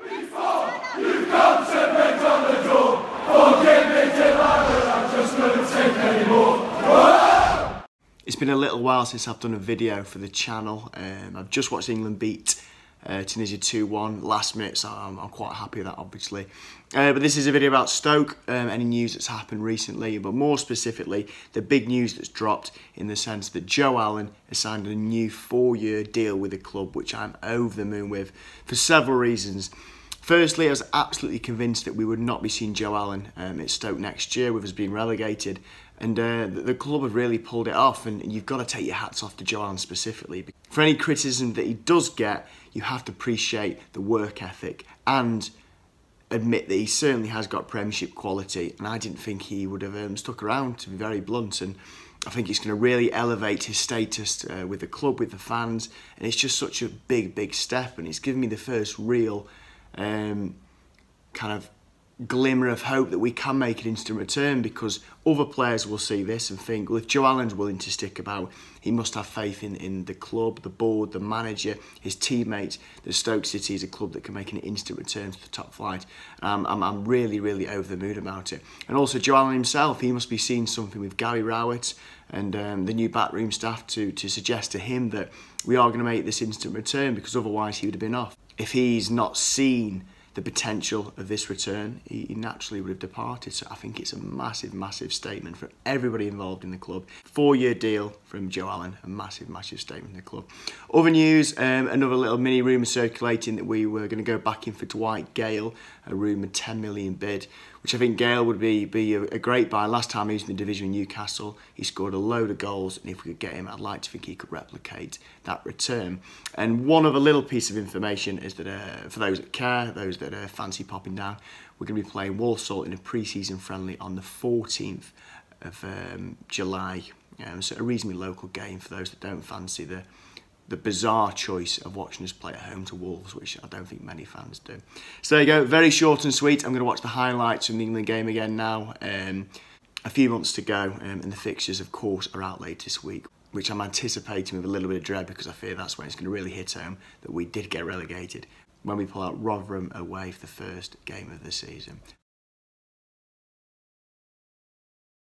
You've come to beg on the door. Forgive me, Delilah, I just couldn't take anymore. It's been a little while since I've done a video for the channel. I've just watched England beat Tunisia 2-1 last minute, so I'm quite happy with that, obviously. But this is a video about Stoke, any news that's happened recently, but more specifically, the big news that's dropped in the sense that Joe Allen has signed a new 4-year deal with the club, which I'm over the moon with for several reasons. Firstly, I was absolutely convinced that we would not be seeing Joe Allen at Stoke next year with us being relegated. And the club have really pulled it off, and you've got to take your hats off to Joe Allen specifically. For any criticism that he does get, you have to appreciate the work ethic and admit that he certainly has got Premiership quality, and I didn't think he would have stuck around, to be very blunt. And I think it's going to really elevate his status with the club, with the fans, and it's just such a big step, and it's given me the first real kind of glimmer of hope that we can make an instant return, because other players will see this and think, well, if Joe Allen's willing to stick about, he must have faith in the club, the board, the manager, his teammates, that Stoke City is a club that can make an instant return to the top flight. I'm really over the moon about it. And also Joe Allen himself, he must be seeing something with Gary Rowett and the new backroom staff to suggest to him that we are going to make this instant return, because otherwise he would have been off. If he's not seen the potential of this return, he naturally would have departed. So I think it's a massive statement for everybody involved in the club. 4-year deal from Joe Allen, a massive statement in the club. Other news, another little mini rumour circulating that we were going to go back in for Dwight Gale, a rumoured 10 million bid, which I think Gale would be a great buy. Last time he was in the division in Newcastle, he scored a load of goals, and if we could get him, I'd like to think he could replicate that return. And one other little piece of information is that for those that care, those that fancy popping down, we're going to be playing Walsall in a pre-season friendly on the 14th of July. So a reasonably local game for those that don't fancy the bizarre choice of watching us play at home to Wolves, which I don't think many fans do. So there you go, very short and sweet. I'm going to watch the highlights from the England game again now. A few months to go, and the fixtures, of course, are out late this week, which I'm anticipating with a little bit of dread, because I fear that's when it's going to really hit home that we did get relegated, when we pull out Rotherham away for the first game of the season.